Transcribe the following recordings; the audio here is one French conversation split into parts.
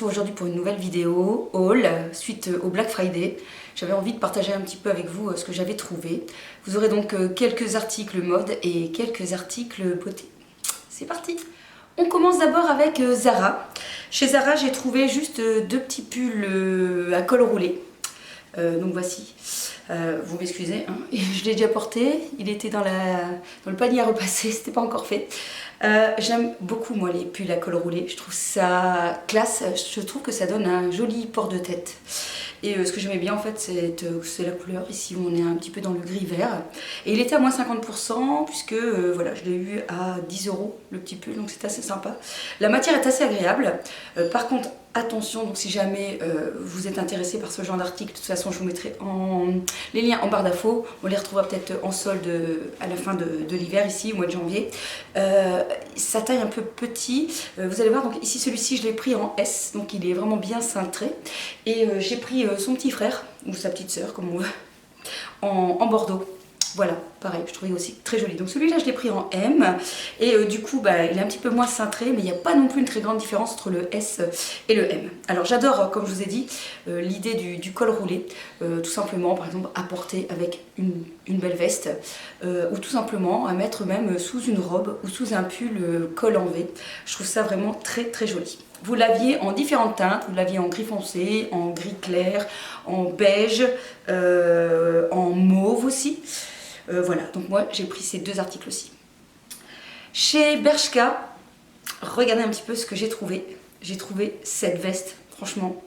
retrouve aujourd'hui pour une nouvelle vidéo haul suite au Black Friday. J'avais envie de partager un petit peu avec vous ce que j'avais trouvé. Vous aurez donc quelques articles mode et quelques articles beauté. C'est parti! On commence d'abord avec Zara. Chez Zara, j'ai trouvé juste deux petits pulls à col roulé. Donc voici. Vous m'excusez, hein. Je l'ai déjà porté. Il était dans le panier à repasser, c'était pas encore fait. J'aime beaucoup moi les pulls à col roulé. Je trouve ça classe. Je trouve que ça donne un joli port de tête. Et ce que j'aimais bien en fait, c'est la couleur. Ici, on est un petit peu dans le gris vert. Et il était à moins 50% puisque voilà, je l'ai eu à 10 € le petit pull, donc c'est assez sympa. La matière est assez agréable. Par contre, attention, donc si jamais vous êtes intéressé par ce genre d'article, de toute façon je vous mettrai les liens en barre d'infos. On les retrouvera peut-être en solde à la fin de l'hiver ici, au mois de janvier. Sa taille un peu petit, vous allez voir, donc ici celui-ci je l'ai pris en S, donc il est vraiment bien cintré. Et j'ai pris son petit frère, ou sa petite sœur comme on veut, en bordeaux. Voilà, pareil, je trouvais aussi très joli. Donc celui-là, je l'ai pris en M. Et du coup, il est un petit peu moins cintré, mais il n'y a pas non plus une très grande différence entre le S et le M. Alors j'adore, comme je vous ai dit, l'idée du col roulé. Tout simplement, par exemple, à porter avec une belle veste. Ou tout simplement à mettre même sous une robe ou sous un pull col en V. Je trouve ça vraiment très très joli. Vous l'aviez en différentes teintes, vous l'aviez en gris foncé, en gris clair, en beige, en mauve aussi. Voilà, donc moi j'ai pris ces deux articles aussi. Chez Bershka, regardez un petit peu ce que j'ai trouvé. J'ai trouvé cette veste, franchement,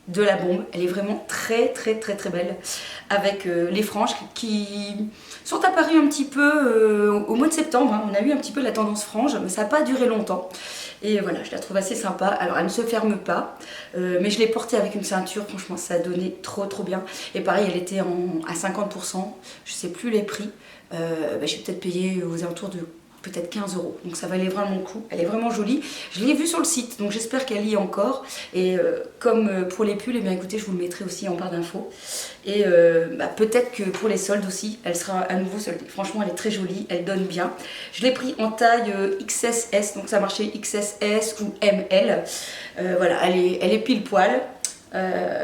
de la bombe. Elle est vraiment très très très très belle. Avec les franges qui sont apparues un petit peu au mois de septembre. Hein. On a eu un petit peu la tendance frange, mais ça n'a pas duré longtemps. Et voilà, je la trouve assez sympa. Alors elle ne se ferme pas, mais je l'ai portée avec une ceinture. Franchement, ça a donné trop trop bien. Et pareil, elle était à 50%. Je ne sais plus les prix. J'ai peut-être payé aux alentours de peut-être 15 €. Donc ça valait vraiment le coup. Elle est vraiment jolie. Je l'ai vue sur le site, donc j'espère qu'elle y est encore. Et comme pour les pulls, eh bien, écoutez, je vous le mettrai aussi en barre d'infos. Et peut-être que pour les soldes aussi, elle sera à nouveau soldée. Franchement, elle est très jolie, elle donne bien. Je l'ai pris en taille XSS, donc ça marchait XSS ou ML. Voilà, elle est pile poil.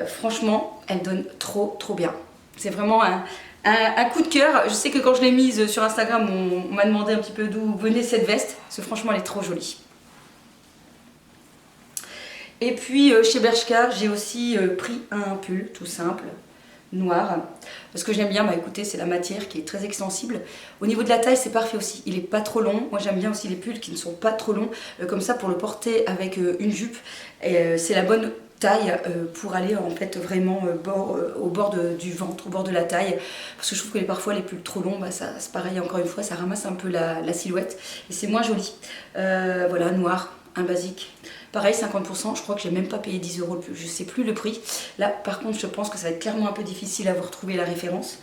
Franchement, elle donne trop trop bien. C'est vraiment un coup de cœur. Je sais que quand je l'ai mise sur Instagram, on m'a demandé un petit peu d'où venait cette veste, parce que franchement elle est trop jolie. Et puis chez Bershka, j'ai aussi pris un pull tout simple, noir. Ce que j'aime bien, écoutez, c'est la matière qui est très extensible. Au niveau de la taille, c'est parfait aussi. Il n'est pas trop long. Moi j'aime bien aussi les pulls qui ne sont pas trop longs, comme ça pour le porter avec une jupe. C'est la bonne taille pour aller en fait vraiment au bord du ventre, au bord de la taille, parce que je trouve que parfois les pulls trop longs, c'est pareil, encore une fois, ça ramasse un peu la silhouette et c'est moins joli. Voilà, noir, un basique, pareil 50%, je crois que j'ai même pas payé 10 € le pull, je sais plus le prix. Là par contre je pense que ça va être clairement un peu difficile à vous retrouver la référence,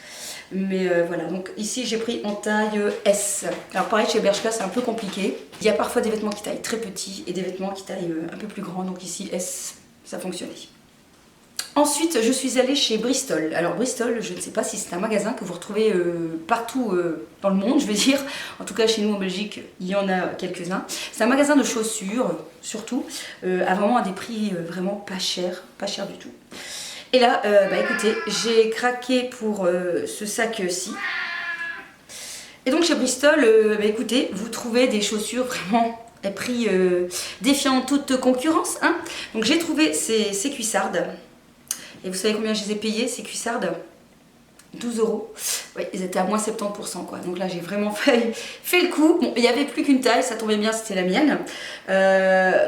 mais voilà, donc ici j'ai pris en taille S. Alors pareil, chez Bershka c'est un peu compliqué, il y a parfois des vêtements qui taillent très petits et des vêtements qui taillent un peu plus grands, donc ici S, ça fonctionnait. Ensuite, je suis allée chez Bristol. Alors Bristol, je ne sais pas si c'est un magasin que vous retrouvez partout dans le monde, je vais dire. En tout cas, chez nous en Belgique, il y en a quelques-uns. C'est un magasin de chaussures, surtout, à vraiment à des prix vraiment pas cher du tout. Et là, écoutez, j'ai craqué pour ce sac-ci. Et donc chez Bristol, écoutez, vous trouvez des chaussures vraiment à prix défiant toute concurrence. Hein. Donc j'ai trouvé ces cuissardes. Et vous savez combien je les ai payées, ces cuissardes? 12 €. Oui, ils étaient à moins 70%, quoi. Donc là, j'ai vraiment fait le coup. Bon, il n'y avait plus qu'une taille, ça tombait bien, c'était la mienne.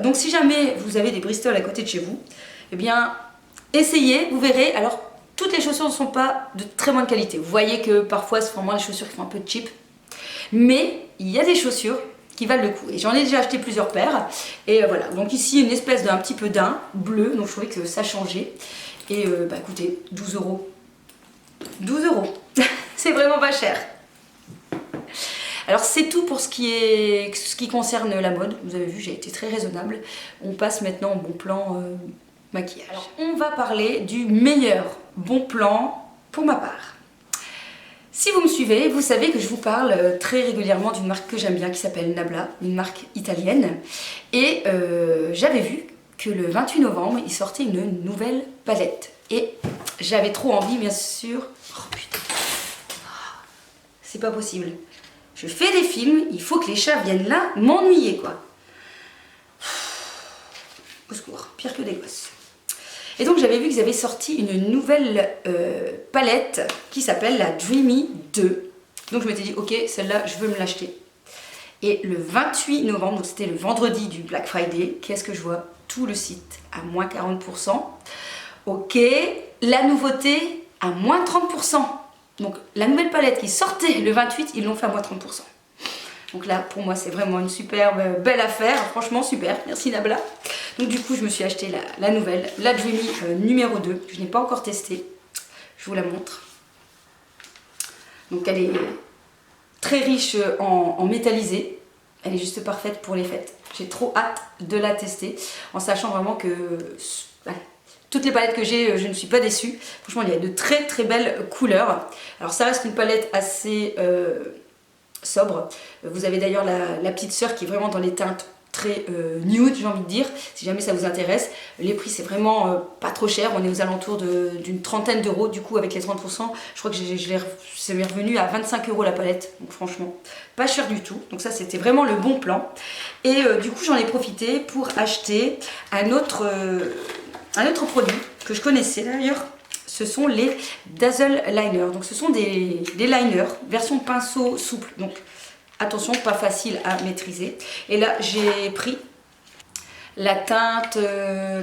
Donc si jamais vous avez des Bristol à côté de chez vous, eh bien, essayez, vous verrez. Alors, toutes les chaussures ne sont pas de très bonne qualité. Vous voyez que parfois, c'est vraiment les chaussures qui font un peu cheap. Mais il y a des chaussures qui valent le coup. Et j'en ai déjà acheté plusieurs paires. Et voilà, donc ici, une espèce d'un petit peu d'un bleu. Donc je trouvais que ça changeait. Et écoutez, 12 €. 12 €. C'est vraiment pas cher. Alors c'est tout pour ce qui concerne la mode. Vous avez vu, j'ai été très raisonnable. On passe maintenant au bon plan maquillage. Alors on va parler du meilleur bon plan pour ma part. Si vous me suivez, vous savez que je vous parle très régulièrement d'une marque que j'aime bien qui s'appelle Nabla, une marque italienne. Et j'avais vu que le 28 novembre, il sortait une nouvelle palette. Et j'avais trop envie, bien sûr. Oh putain, c'est pas possible. Je fais des films, il faut que les chats viennent là m'ennuyer, quoi. Au secours, pire que des gosses. Et donc j'avais vu qu'ils avaient sorti une nouvelle palette qui s'appelle la Dreamy 2. Donc je m'étais dit, ok, celle-là, je veux me l'acheter. Et le 28 novembre, donc c'était le vendredi du Black Friday, qu'est-ce que je vois? Tout le site à moins 40%. Ok, la nouveauté à moins 30%. Donc la nouvelle palette qui sortait le 28, ils l'ont fait à moins 30%. Donc là, pour moi, c'est vraiment une superbe, belle affaire. Franchement, super. Merci Nabla. Donc du coup, je me suis acheté la nouvelle, la Dreamy numéro 2. Je n'ai pas encore testé. Je vous la montre. Donc elle est très riche en métallisé. Elle est juste parfaite pour les fêtes. J'ai trop hâte de la tester. En sachant vraiment que toutes les palettes que j'ai, je ne suis pas déçue. Franchement, il y a de très très belles couleurs. Alors ça reste une palette assez sobre. Vous avez d'ailleurs la petite sœur qui est vraiment dans les teintes très nude, j'ai envie de dire, si jamais ça vous intéresse. Les prix, c'est vraiment pas trop cher. On est aux alentours d'une trentaine d'euros. Du coup, avec les 30%, je crois que c'est revenu à 25 euros la palette. Donc franchement, pas cher du tout. Donc ça, c'était vraiment le bon plan. Et du coup, j'en ai profité pour acheter un autre produit que je connaissais d'ailleurs. Ce sont les Dazzle Liners. Donc ce sont des liners version pinceau souple. Donc attention, pas facile à maîtriser. Et là, j'ai pris la teinte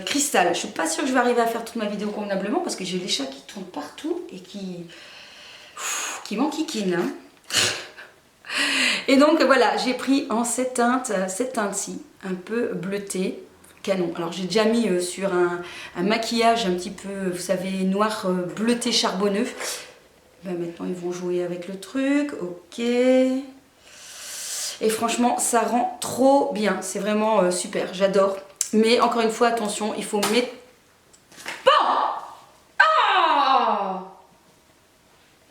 cristal. Je ne suis pas sûre que je vais arriver à faire toute ma vidéo convenablement parce que j'ai les chats qui tournent partout et qui m'enquiquinent. Et donc voilà, j'ai pris en cette teinte-ci, un peu bleutée. Canon. Alors j'ai déjà mis sur un maquillage un petit peu, vous savez, noir bleuté charbonneux. Ben, maintenant ils vont jouer avec le truc, ok. Et franchement ça rend trop bien, c'est vraiment super, j'adore. Mais encore une fois, attention, il faut mettre...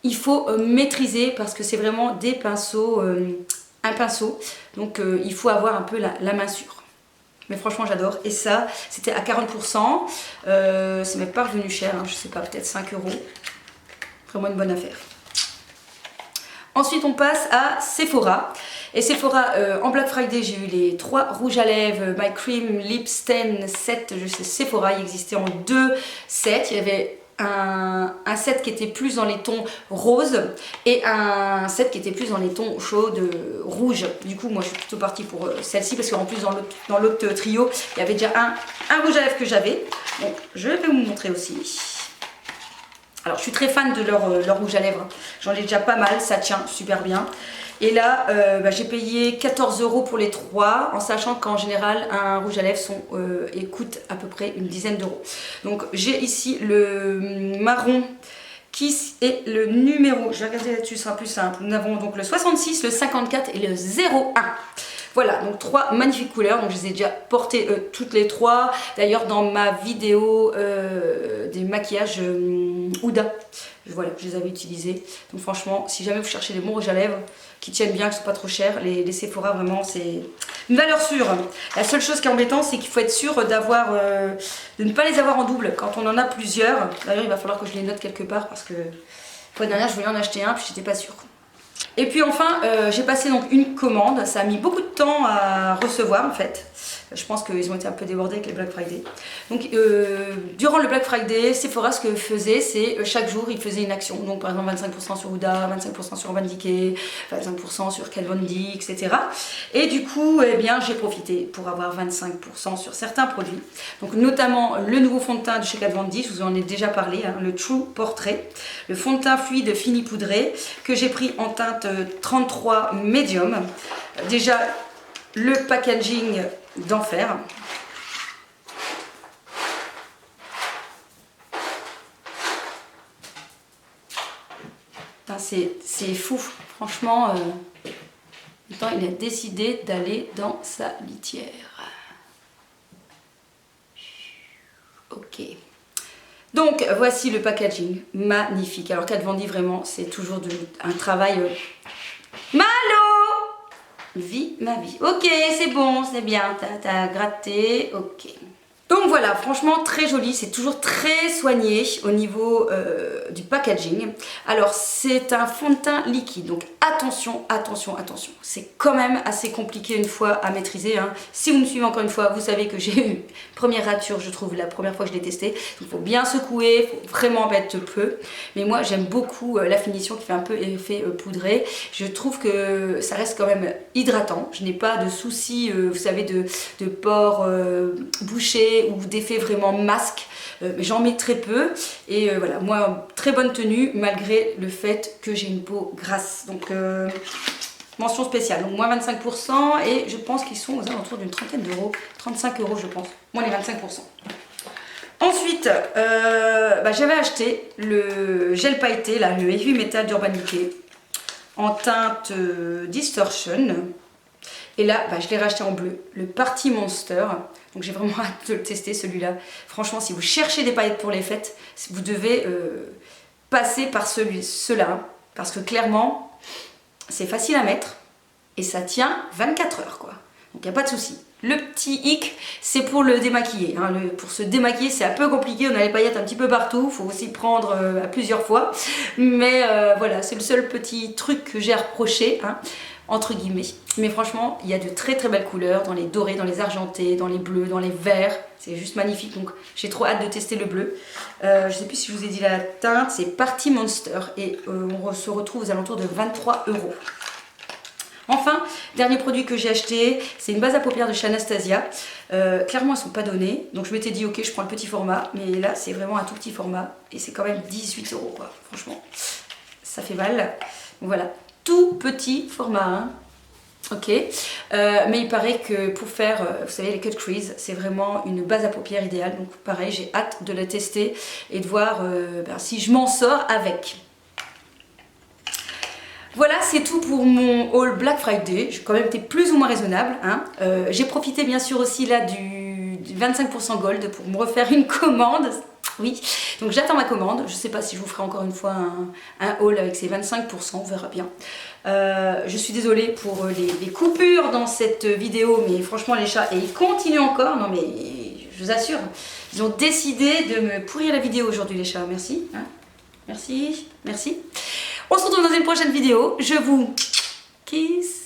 Il faut maîtriser parce que c'est vraiment des pinceaux, un pinceau. Donc il faut avoir un peu la main sûre. Mais franchement j'adore. Et ça, c'était à 40%. C'est même pas revenu cher, hein, je sais pas, peut-être 5 euros. Vraiment une bonne affaire. Ensuite on passe à Sephora. Et Sephora, en Black Friday, j'ai eu les 3 rouges à lèvres My Cream Lip Stain set. Je sais, Sephora, il existait en 2 sets. Il y avait un set qui était plus dans les tons roses et un set qui était plus dans les tons chauds de rouge. Du coup, moi je suis plutôt partie pour celle-ci parce qu'en plus dans l'autre trio, il y avait déjà un rouge à lèvres que j'avais. Donc je vais vous montrer aussi. Alors je suis très fan de leur rouge à lèvres. J'en ai déjà pas mal, ça tient super bien. Et là, j'ai payé 14 euros pour les 3, en sachant qu'en général, un rouge à lèvres coûte à peu près une dizaine d'euros. Donc j'ai ici le marron qui est le numéro, je vais regarder là-dessus, ce sera plus simple. Nous avons donc le 66, le 54 et le 01. Voilà, donc 3 magnifiques couleurs, donc je les ai déjà portées toutes les 3. D'ailleurs dans ma vidéo des maquillages Huda, voilà, je les avais utilisés. Donc franchement, si jamais vous cherchez des bons rouges à lèvres qui tiennent bien, qui ne sont pas trop chers, les Sephora vraiment c'est une valeur sûre. La seule chose qui est embêtante, c'est qu'il faut être sûr de ne pas les avoir en double quand on en a plusieurs. D'ailleurs il va falloir que je les note quelque part parce que la fois dernière je voulais en acheter un puis j'étais pas sûre. Et puis enfin, j'ai passé donc une commande, ça a mis beaucoup de temps à recevoir en fait. Je pense qu'ils ont été un peu débordés avec les Black Friday. Donc durant le Black Friday, Sephora ce que faisait, c'est chaque jour ils faisaient une action. Donc par exemple 25% sur Huda, 25% sur Urban Decay, 25% sur Kat Von D, etc. Et du coup, eh bien, j'ai profité pour avoir 25% sur certains produits. Donc notamment le nouveau fond de teint de chez Kat Von D, je vous en ai déjà parlé, hein, le True Portrait. Le fond de teint fluide fini poudré que j'ai pris en teinte 33 médium. Déjà le packaging d'enfer. C'est fou, franchement. Il a décidé d'aller dans sa litière. Ok. Donc voici le packaging, magnifique. Alors Kat Von D vraiment, c'est toujours un travail. Malo! Vie ma vie. Ok, c'est bon, c'est bien. T'as gratté. Ok. Donc voilà, franchement très joli, c'est toujours très soigné au niveau du packaging. Alors c'est un fond de teint liquide, donc attention, attention, attention. C'est quand même assez compliqué une fois à maîtriser, hein. Si vous me suivez encore une fois, vous savez que j'ai eu première rature, je trouve, la première fois que je l'ai testé. Il faut bien secouer, il faut vraiment mettre peu. Mais moi j'aime beaucoup la finition qui fait un peu effet poudré. Je trouve que ça reste quand même hydratant. Je n'ai pas de soucis, vous savez, de pores bouchés ou d'effet vraiment masque, mais j'en mets très peu et voilà, moi très bonne tenue malgré le fait que j'ai une peau grasse, donc mention spéciale, donc moins 25% et je pense qu'ils sont aux alentours d'une trentaine d'euros, 35 euros je pense, moins les 25%. Ensuite, j'avais acheté le gel pailleté, là, le Heavy Metal d'Urban Decay en teinte Distortion. Et là, je l'ai racheté en bleu, le Party Monster. Donc j'ai vraiment hâte de le tester celui-là. Franchement, si vous cherchez des paillettes pour les fêtes, vous devez passer par ceux-là. Parce que clairement, c'est facile à mettre et ça tient 24 heures, quoi. Donc il n'y a pas de souci. Le petit hic, c'est pour le démaquiller, hein. Pour se démaquiller, c'est un peu compliqué. On a les paillettes un petit peu partout. Il faut aussi prendre à plusieurs fois. Mais voilà, c'est le seul petit truc que j'ai à reprocher, hein, entre guillemets. Mais franchement, il y a de très très belles couleurs, dans les dorés, dans les argentés, dans les bleus, dans les verts. C'est juste magnifique, donc j'ai trop hâte de tester le bleu. Je ne sais plus si je vous ai dit la teinte, c'est Party Monster et on se retrouve aux alentours de 23 euros. Enfin, dernier produit que j'ai acheté, c'est une base à paupières de chez Anastasia. Clairement, elles ne sont pas données, donc je m'étais dit ok, je prends le petit format, mais là c'est vraiment un tout petit format et c'est quand même 18 euros, quoi. Franchement, ça fait mal. Donc voilà, tout petit format, hein. Ok, mais il paraît que pour faire, vous savez, les cut crease, c'est vraiment une base à paupières idéale. Donc pareil, j'ai hâte de la tester et de voir si je m'en sors avec. Voilà, c'est tout pour mon haul Black Friday. J'ai quand même été plus ou moins raisonnable, hein. J'ai profité bien sûr aussi là du 25% gold pour me refaire une commande. Oui, donc j'attends ma commande. Je sais pas si je vous ferai encore une fois un haul avec ces 25%, on verra bien. Je suis désolée pour les coupures dans cette vidéo, mais franchement les chats, et ils continuent encore. Non mais je vous assure, ils ont décidé de me pourrir la vidéo aujourd'hui les chats. Merci, hein. Merci, merci. On se retrouve dans une prochaine vidéo. Je vous kiss.